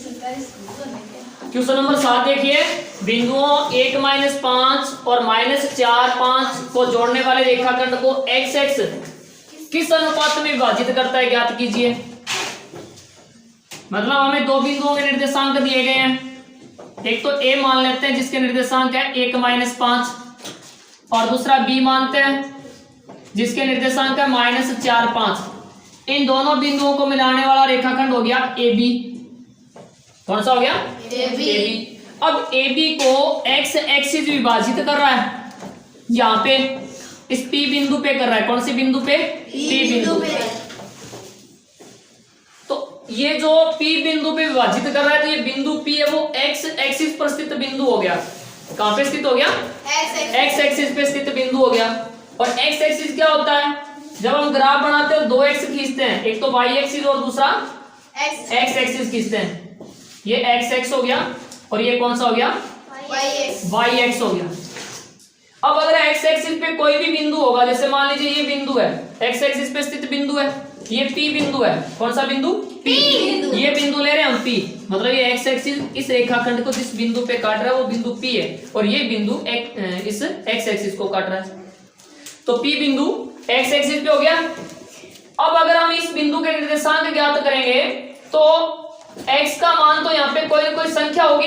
Question number 7 देखिए, बिंदुओं 1-5 और -4-5 को जोड़ने वाले रेखाखंड को एक्स एक्स किस अनुपात में विभाजित करता है, ज्ञात कीजिए। मतलब हमें दो बिंदुओं के निर्देशांक दिए गए हैं, एक तो ए मान लेते हैं जिसके निर्देशांक है 1-5 और दूसरा बी मानते हैं जिसके निर्देशांक है -4-5। इन दोनों बिंदुओं को मिलाने वाला रेखाखंड हो गया ए बी। कौन सा हो गया? A B. अब ए बी को एक्स एक्सिस विभाजित कर रहा है, यहाँ पे इस पी बिंदु पे कर रहा है। कौन सी बिंदु पे? पी बिंदु पे। तो ये जो पी बिंदु पे विभाजित कर रहा है, तो ये बिंदु पी है वो एक्स एक्सिस पर स्थित बिंदु हो गया। कहां पे स्थित हो गया? एक्स एक्सिस पे स्थित बिंदु हो गया। और एक्स एक्सिस क्या होता है? जब हम ग्राफ बनाते हैं दो एक्स खींचते हैं, एक तो वाई एक्सिस और दूसरा एक्स एक्सिस खींचते हैं। ये एक्स एक्स हो गया और ये कौन सा हो गया? वाई एक्स हो गया। अब अगर एक्स एक्सिस पे कोई भी बिंदु होगा, जैसे मान लीजिए ये बिंदु है, एक्स एक्सिस पे स्थित बिंदु है, ये पी बिंदु है। कौन सा बिंदु? पी। ये बिंदु ले रहे हैं हम पी, मतलब ये एक्स एक्सिस इस रेखाखंड को जिस बिंदु पे काट रहा है वो बिंदु पी है, और ये बिंदु इस एक्स एक्सिस को काट रहा है। तो पी बिंदु एक्स एक्सिस पे हो गया। अब अगर हम इस बिंदु के निर्देशांक ज्ञात करेंगे तो x का मान तो यहाँ पे कोई ना कोई संख्या होगी।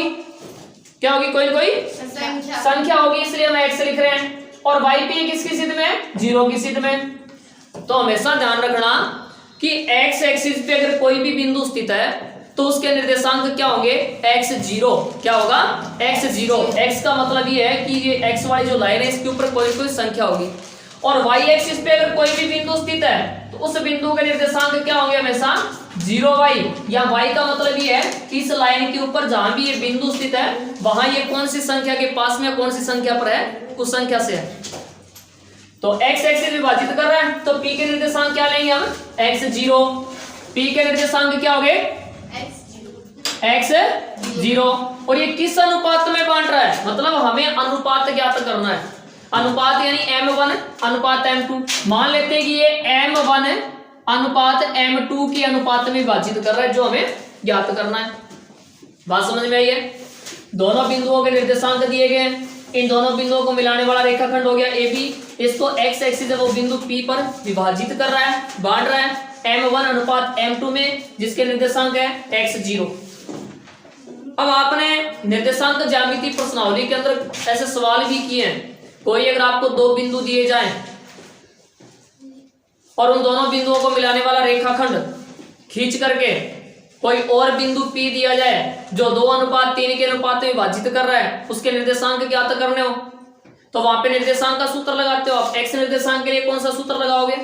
क्या होगी? कोई ना कोई संख्या होगी, इसलिए हम x लिख रहे हैं। और y पे किसकी स्थिति में है? 0 की स्थिति में। तो हमेशा ध्यान रखना कि x एक्सिस पे अगर कोई भी बिंदु स्थित है तो उसके निर्देशांक क्या होंगे? x0। क्या होगा? x0। x का मतलब ये है कि ये x वाली जो लाइन है इसके ऊपर कोई कोई संख्या होगी। और y एक्सिस पे अगर कोई भी बिंदु स्थित है तो उस बिंदु के निर्देशांक क्या होंगे? हमेशा 0y। या y का मतलब ये है कि इस लाइन के ऊपर जहां भी ये बिंदु स्थित है वहां ये कौन सी संख्या के पास में कौन सी संख्या पर है? उस संख्या से है। तो x एक्सिस विभाजित कर रहा है तो p के निर्देशांक क्या लेंगे हम? x0। p के निर्देशांक क्या हो गए? x0। और ये किस अनुपात में बांट रहा है? मतलब हमें अनुपात ज्ञात करना है। अनुपात यानी m1 अनुपात m2। मान लेते हैं कि ये m1 अनुपात m2 के अनुपात में विभाजित कर रहा है, जो हमें ज्ञात करना है। बात समझ में आई है? दोनों बिंदुओं के निर्देशांक दिए गए हैं, इन दोनों बिंदुओं को मिलाने वाला रेखाखंड हो गया ए बी। इसको एक्स एक्सिस है वो बिंदु पी पर विभाजित कर रहा है, बांट रहा है m1 अनुपात m2 में, जिसके निर्देशांक है x0। अब आपने निर्देशांक ज्यामिति प्रश्नावली के अंदर ऐसे सवाल भी किए हैं। कोई अगर आपको दो बिंदु दिए जाएं और उन दोनों बिंदुओं को मिलाने वाला रेखाखंड खींच करके कोई और बिंदु P दिया जाए जो 2:3 के अनुपात में विभाजित कर रहा है, उसके निर्देशांक ज्ञात करने हो तो वहां पे निर्देशांक का सूत्र लगाते हो आप। x निर्देशांक के लिए कौन सा सूत्र लगाओगे?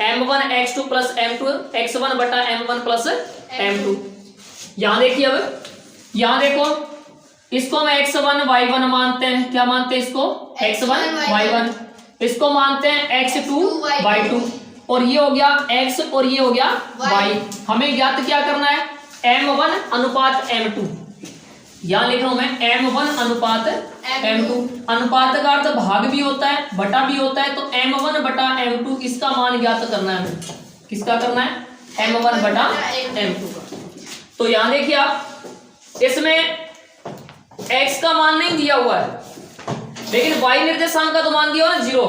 m1 x2 plus m2 x1 बटा m1 प्लस m2। यहां देखिए, अब यहां देखो, इसको हम x1 y1 मानते हैं। क्या मानते हैं इसको? x1 y1। इसको मानते हैं x2 y2। और ये हो गया x और ये हो गया y। हमें ज्ञात क्या करना है? m1 अनुपात m2। यहां लिख रहा हूं मैं m1 अनुपात m2। अनुपात का अर्थ भाग भी होता है, बटा भी होता है। तो m1 बटा m2 इसका मान ज्ञात करना है हमें। किसका करना है? m1 बटा m2 का। तो यहां देखिए आप, इसमें x का मान नहीं दिया हुआ है, लेकिन y निर्देशांक का तो मान दिया हुआ है 0।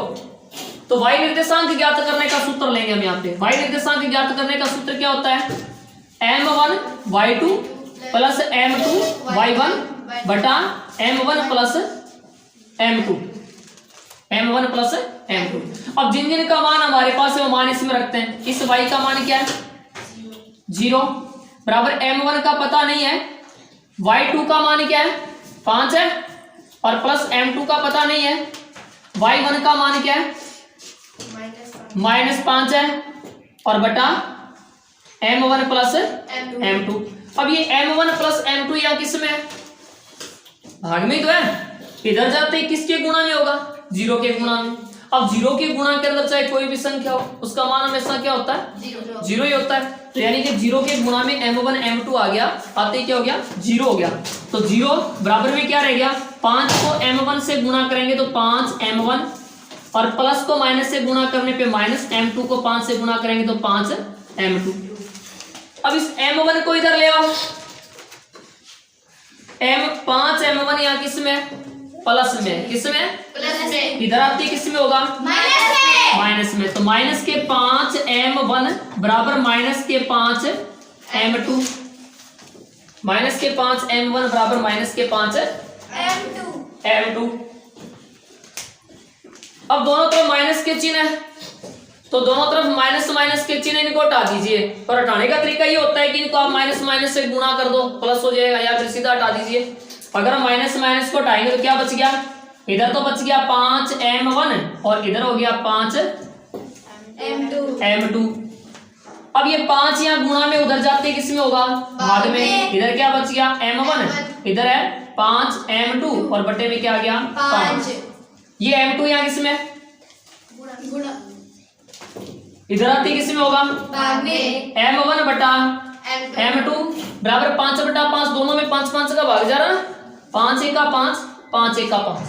तो y निर्देशांक ज्ञात करने का सूत्र लेंगे हम यहाँ पे। y निर्देशांक ज्ञात करने का सूत्र क्या होता है? m1 y2 plus m2 y1 बटा m1 plus m2। m1 plus m2। अब जिन जिन का मान हमारे पास है वो मान इसमें रखते हैं। इस y का मान क्या है? 0 बराबर m1 का पता नहीं है, y2 का मान क्या है? 5 है, और प्लस m2 का पता नहीं है। y1 का मान क्या है? -5 है, और बटा m1 प्लस m2। अब ये m1 प्लस m2 या किस में है? भाग में तो है। इधर जाते ही किसके गुणा में होगा? 0 के गुणा में। अब 0 के गुणा के अंदर चाहे कोई भी संख्या हो, उसका मान हमेशा क्या होता है? 0 ही होता है। तो यानी कि 0 के गुणा में m1 m2 आ गया, आते ही क्या हो गया? 0 हो गया। तो 0 बराबर में क्या रह गया? 5 को m1 से गुणा करेंगे तो 5 m1, और प्लस को माइनस से गुणा करने पे माइनस m2 को 5 से गुणा करेंगे तो 5 m2। अब इस m1 को इधर ले आओ, 5m1 यहाँ किस में, प्लस में, किस में, इधर आती किस में होगा, माइनस में। तो माइनस के 5m1 बराबर माइनस के 5m2, माइनस के 5m1 बराबर माइनस के 5m2। अब दोनों तरफ माइनस के चिन्ह है, तो दोनों तरफ माइनस माइनस के चिन्ह, इनको हटा दीजिए। और हटाने का तरीका ये होता है कि इनको आप माइनस माइनस से गुणा कर दो, प्लस हो जाएगा, या फिर सीधा हटा दीजिए। अगर हम माइनस माइनस को हटाएंगे तो क्या बच गया, इधर तो बच गया 5m1 और इधर हो गया 5m2। अब ये 5 यहाँ गुणा में उधर जाते किस में होगा, भाग में। इधर क्या बच गया, m1, इधर है 5m2 और बटे में क्या आ गया, 5। ये m2 यहाँ किस में, इधर आती किस में होगा, भाग में। m1 बटा m2 बराबर 5 बटा 5, दोनों में 5 5 का भाग जा रहा है, 5 1 का 5, 5 1 का 5।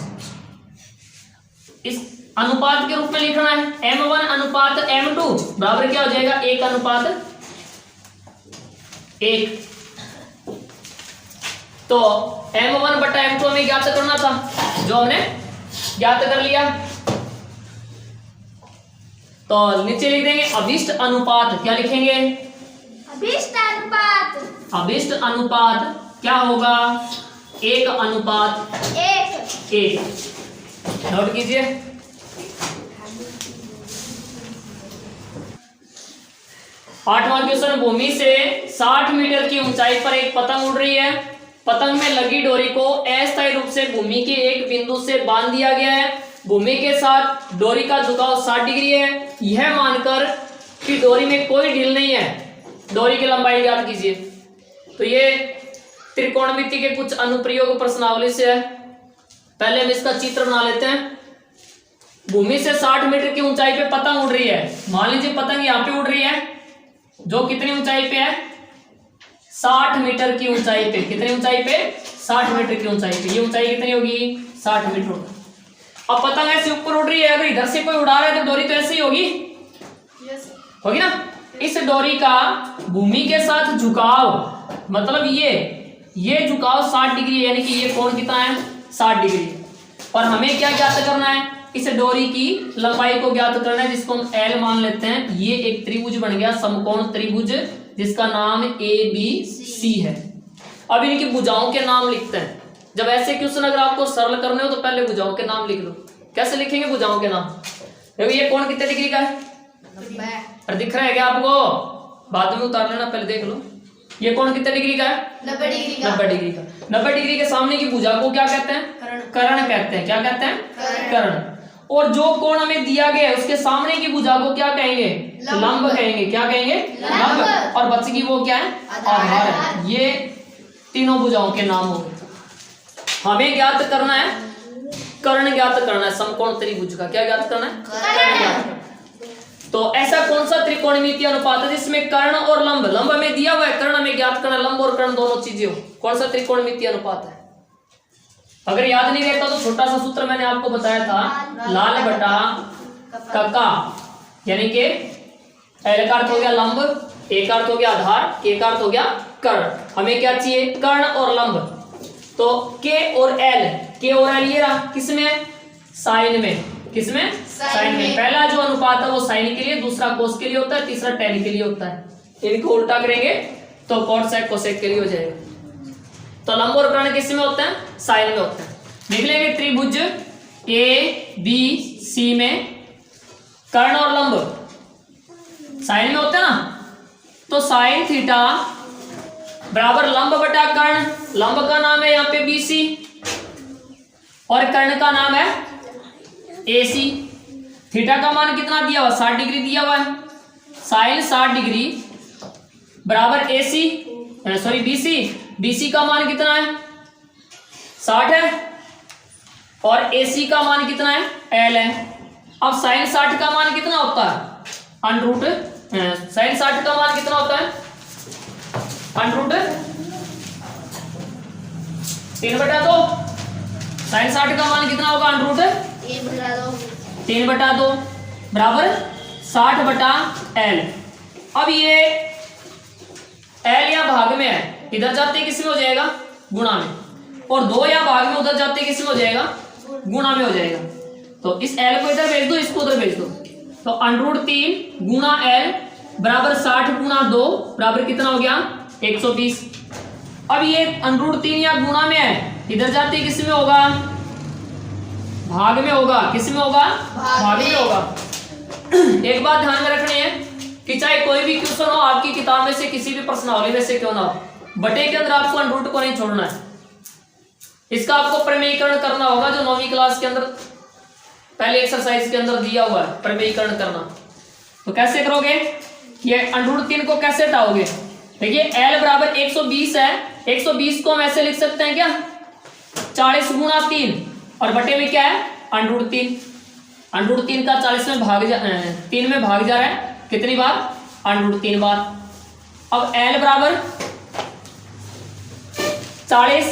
इस अनुपात के रूप में लिखना है, m1 अनुपात m2 बराबर क्या हो जाएगा, 1 अनुपात 1। तो m1 बटा m2 हमें ज्ञात करना था, जो हमने ज्ञात कर लिया। तो नीचे लिख देंगे अभिष्ट अनुपात, क्या लिखेंगे, अभिष्ट अनुपात। अभिष्ट अनुपात क्या होगा, 1 अनुपात 1। नोट कीजिए। आठवां क्वेश्चन, भूमि से 60 मीटर की ऊंचाई पर एक पतंग उड़ रही है। पतंग में लगी डोरी को अस्थायी रूप से भूमि के एक बिंदु से बांध दिया गया है। भूमि के साथ डोरी का झुकाव 60 डिग्री है। यह मानकर कि डोरी में कोई ढील नहीं है, डोरी की लंबाई ज्ञात कीजिए। तो ये त्रिकोणमिति के कुछ अनुप्रयोग प्रश्नावली से है। पहले हम इसका चित्र बना लेते हैं। भूमि से 60 मीटर की ऊंचाई पे पतंग उड़ रही है। मान लीजिए पतंग यहाँ पे उड़ रही है, जो कितनी ऊंचाई पे है, 60 मीटर की ऊंचाई पे। कितनी ऊंचाई पे, 60 मीटर की ऊंचाई पे। ये ऊंचाई कितनी होगी, 60 मीटर होगी। अब पतंग ऐसे ऊपर उड़ रही है, अगर इधर से कोई उड़ा रहा है तो डोरी तो ऐसे ही होगी, होगी ना। इस डोरी का भूमि के साथ झुकाव, मतलब ये झुकाव 60 डिग्री, यानी कि ये कोण कितना है, 60 डिग्री। और हमें क्या ज्ञात करना है, इस डोरी की लंबाई को ज्ञात करना है, जिसको हम L मान लेते हैं। ये एक त्रिभुज बन गया, समकोण त्रिभुज, जिसका नाम ABC है। अब इनकी भुजाओं के नाम लिखते हैं। जब ऐसे क्वेश्चन अगर आपको सरल करने हो तो पहले भुजाओं के नाम लिख लो। कैसे लिखेंगे भुजाओं के नाम, देखो ये कोण कितने डिग्री का है, और दिख रहा है क्या आपको, बाद में उतार लेना, पहले देख लो। ये कोण कितने डिग्री का है, 90 डिग्री का। 90 डिग्री का। 90 डिग्री के सामने की भुजा को क्या कहते हैं, कर्ण कहते हैं। क्या कहते हैं, कर्ण। और जो कोण हमें दिया गया है उसके सामने की भुजा को क्या कहेंगे, लंब कहेंगे। क्या कहेंगे, लंब। और बच की वो क्या है, आधार है। ये तीनों भुजाओं के नाम हो गए। हमें ज्ञात करना है, कर्ण ज्ञात करना है समकोण त्रिभुज का। क्या ज्ञात करना है, कर्ण ज्ञात। तो ऐसा कौन सा त्रिकोणमितीय अनुपात है जिसमें कर्ण और लंब, लंब हमें दिया हुआ है, कर्ण हमें ज्ञात करना, लंब और कर्ण दोनों चीजें हो। कौन सा त्रिकोणमितीय अनुपात है, अगर याद नहीं रहता तो छोटा सा सूत्र मैंने आपको बताया था, लाल बटा कका, यानी कि L का अर्थ हो गया लंब, A का अर्थ हो गया आधार, K का अर्थ हो गया कर्ण। हमें क्या चाहिए, कर्ण और लंब। तो K और L, K और L ये रहा किसमें, साइन में। किसमें, साइन में। पहला जो अनुपात है वो साइन के लिए, दूसरा कोस के लिए होता है, तीसरा टेन के लिए होता है। इनको उल्टा करेंगे तो कॉट सेक कोसेक के लिए हो जाएगा। तो लंब और कर्ण किस में होते हैं, साइन में होते हैं। देख लेंगे त्रिभुज ABC में कर्ण और लंब साइन में होते हैं ना। तो साइन थीटा बराबर लंब बटा कर्ण। लंब का नाम है यहाँ पे BC और कर्ण का नाम है AC। थीटा का मान कितना दिया हुआ, 60 डिग्री दिया हुआ है। साइन 60 डिग्री बराबर BC। BC का मान कितना है, 60 है, और AC का मान कितना है, L है। अब साइन 60 का मान कितना होता है, अंडरूट, साइन 60 का मान कितना होता है, अंडरूट 3/2। साइन 60 का मान कितना होगा, अंडरूट 3/2 बराबर 60/L। अब ये L या भाग में है, इधर जाते किस में हो जाएगा, गुणा में। और 2 या भाग में उधर जाते किस में हो जाएगा, गुणा में हो जाएगा। तो इस l को इधर भेज दो, इसको उधर भेज दो। तो √3 गुणा l बराबर 60 गुणा 2 बराबर कितना हो गया, 120। अब ये √3 या गुणा में है, इधर जाते किस में होगा, भाग में होगा। किस में होगा, भाग में होगा। एक बात ध्यान में रखनी है कि चाहे कोई भी क्वेश्चन हो आपकी किताब में से, किसी भी प्रश्नावली में से क्यों ना हो, बटे के अंदर आपको √ को नहीं छोड़ना है। इसका आपको प्रमेयीकरण करना होगा, जो 9वीं क्लास के अंदर पहले एक्सरसाइज के अंदर दिया हुआ है, प्रमेयीकरण करना। तो कैसे करोगे, ये √3 को कैसे हटाओगे। देखिए l बराबर 120 है, 120 को हम ऐसे लिख सकते हैं क्या, 40 गुणा 3 और बटे में क्या है, √3। √3 का 40 में भाग 3 में भाग जा रहा है, कितनी बार, √3 बार। अब l बराबर 40,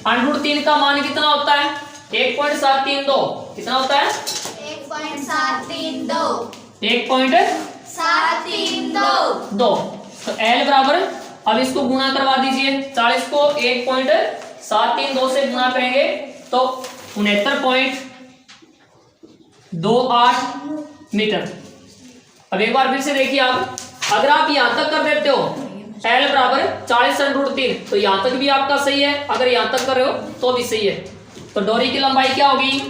√3 का मान कितना होता है, 1.732। कितना होता है, 1.732। 1.732। तो l बराबर, अब इसको गुणा करवा दीजिए, 40 को 1.732 से गुणा करेंगे तो 69.28 मीटर। अब एक बार फिर से देखिए आप, अगर आप यहां तक कर देते हो l बराबर 40 √3 तो यहां तक भी आपका सही है, अगर यहां तक कर रहे हो तो भी सही है। तो डोरी की लंबाई क्या होगी,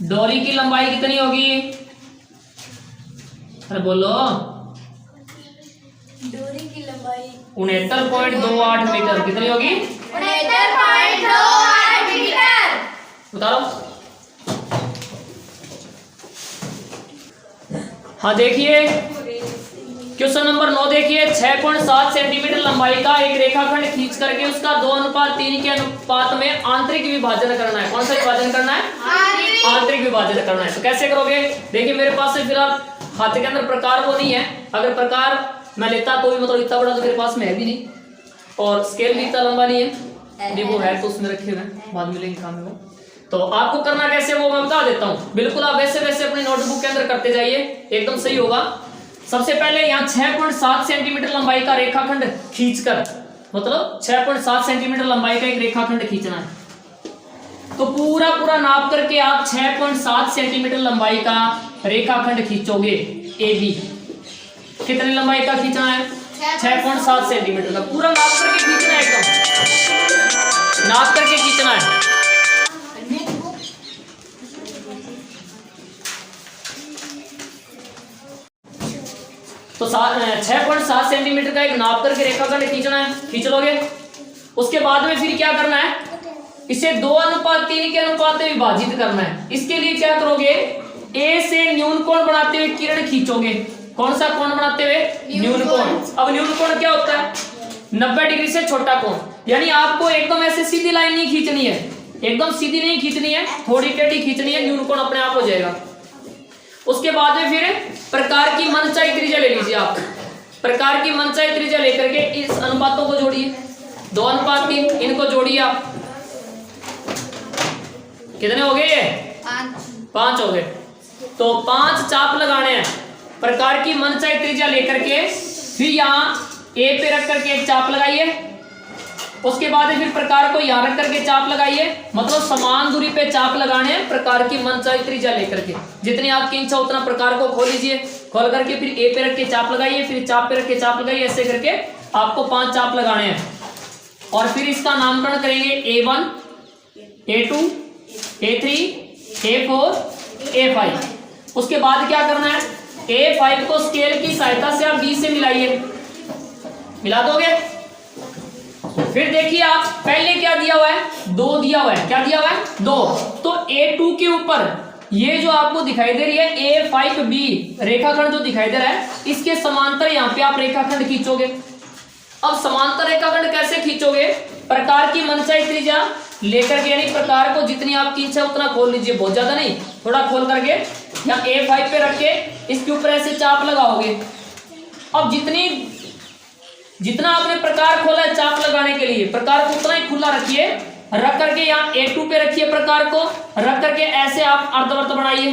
डोरी की लंबाई कितनी होगी, अरे बोलो, डोरी की लंबाई 69.28 मीटर। कितनी होगी, 69.28 मीटर। बताओ। हाँ देखिए क्वेश्चन नंबर 9 देखिए, 6.7 सेंटीमीटर लंबाई का एक रेखाखंड खींच करके उसका 2:3 के अनुपात में आंतरिक विभाजन करना है। कौन सा विभाजन करना है, आंतरिक विभाजन करना है। तो कैसे करोगे, देखिए मेरे पास से फिलहाल हाथ के अंदर प्रकार वो नहीं है, अगर प्रकार मैं लेता तो भी मतलब इतना बड़ा तो मेरे पास में है भी नहीं, और स्केल भी इतना लंबा नहीं है, वो है तो उसमें रखे हुए बाद में लेंगे काम में। तो आपको करना कैसे वो मैं बता देता हूँ, बिल्कुल आप वैसे वैसे अपनी नोटबुक के अंदर करते जाइए, एकदम सही होगा। सबसे पहले यहाँ 6.7 सेंटीमीटर लंबाई का रेखाखंड खींचकर, मतलब 6.7 सेंटीमीटर लंबाई का एक रेखाखंड खींचना है। तो पूरा पूरा नाप करके आप 6.7 सेंटीमीटर लंबाई का रेखाखंड खींचोगे AB। कितनी लंबाई का खींचना है, 6.7 सेंटीमीटर का पूरा नाप करके खींचना है, एकदम नाप करके खींचना है। तो 6.7 सेंटीमीटर का एक नाप करके रेखाखंड खींचना है, खींच लोगे। उसके बाद में फिर क्या करना है, इसे 2:3 के अनुपात में विभाजित करना है। इसके लिए क्या करोगे, A से न्यून कोण बनाते हुए किरण खींचोगे। कौन सा कोण बनाते हुए, न्यून कोण। अब न्यून कोण क्या होता है, 90 डिग्री से छोटा कोण। यानी आपको एकदम ऐसे सीधी लाइन नहीं खींचनी है, एकदम सीधी नहीं खींचनी है, थोड़ी टेढ़ी खींचनी है, न्यून कोण अपने आप हो जाएगा। उसके बाद में फिर प्रकार की मनचाही त्रिज्या ले लीजिए आप, प्रकार की मनचाही त्रिज्या लेकर के इस अनुपातों को जोड़िए, 2:3 इनको जोड़िए आप। कितने हो गए ये, 5 हो गए। तो 5 चाप लगाने हैं प्रकार की मनचाही त्रिज्या लेकर के, फिर यहाँ A पे रख करके एक चाप लगाइए। उसके बाद फिर प्रकार को यहाँ रख करके चाप लगाइए, मतलब समान दूरी पे चाप लगाने हैं प्रकार की मनचाही त्रिज्या लेकर के। जितनी आपकी इच्छा उतना प्रकार को खोल लीजिए, खोल करके फिर A पे रख के चाप लगाइए, फिर चाप पे रख के चाप लगाइए, ऐसे करके आपको 5 चाप लगाने हैं। और फिर इसका नामकरण करेंगे A1, A2, A3, A4, A5। उसके बाद क्या करना है, A5 को स्केल की सहायता से आप B से मिलाइए, मिला दोगे। फिर देखिए आप पहले क्या दिया हुआ है, 2 दिया हुआ है, क्या दिया हुआ है, 2। तो A2 के ऊपर ये जो आपको दिखाई दे रही है A5B रेखाखंड जो दिखाई दे रहा है, इसके समांतर यहाँ पे आप रेखाखंड खींचोगे। अब समांतर रेखाखंड कैसे खींचोगे, प्रकार की मनचाही त्रिज्या लेकर के, यानी प्रकार को जितनी आपकी इच्छा उतना खोल लीजिए, बहुत ज्यादा नहीं, थोड़ा खोल करके यहाँ A5 पे रख के इसके ऊपर ऐसे चाप लगाओगे। अब जितना आपने प्रकार खोला है चाप लगाने के लिए, प्रकार को उतना ही खुला रखिए, रख करके यहाँ A2 पे रखिए, प्रकार को रख करके ऐसे आप अर्धवृत्त बनाइए।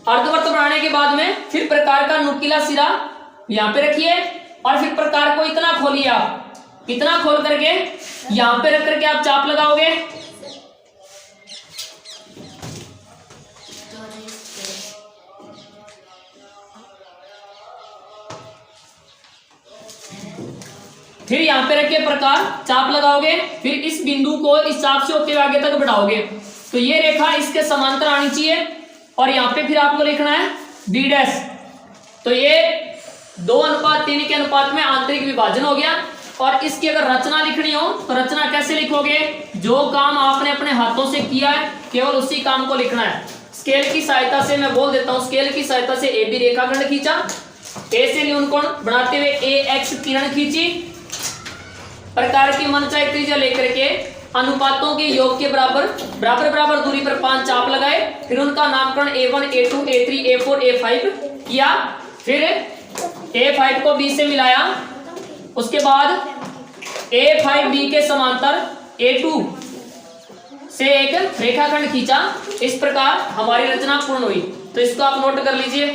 अर्धवृत्त बनाने के बाद में फिर प्रकार का नुकीला सिरा यहाँ पे रखिए, और फिर प्रकार को इतना खोलिए आप, इतना खोल करके यहां पे रख करके आप चाप लगाओगे। फिर यहां पे रख के प्रकार चाप लगाओगे, फिर इस बिंदु को इस चाप से होते हुए आगे तक बढ़ाओगे तो ये रेखा इसके समांतर आनी चाहिए और यहां पे फिर आपको लिखना है बी डैश। तो ये 2:3 के अनुपात में आंतरिक विभाजन हो गया। और इसकी अगर रचना लिखनी हो तो रचना कैसे लिखोगे, जो काम आपने अपने हाथों से किया है केवल उसी काम को लिखना है। स्केल की सहायता से मैं बोल देता हूं, स्केल की सहायता से ए बी रेखाखंड खींचा, ए से न्यून कोण बनाते हुए ए एक्स किरण खींची, प्रकार की मनचाही त्रिज्या लेकर के अनुपातों के योग के बराबर बराबर बराबर दूरी पर 5 चाप लगाए, फिर उनका नामकरण A1 A2 A3 A4 A5 किया, फिर A5 को B से मिलाया, उसके बाद A5B के समांतर A2 से एक रेखाखंड खींचा। इस प्रकार हमारी रचना पूर्ण हुई। तो इसको आप नोट कर लीजिए।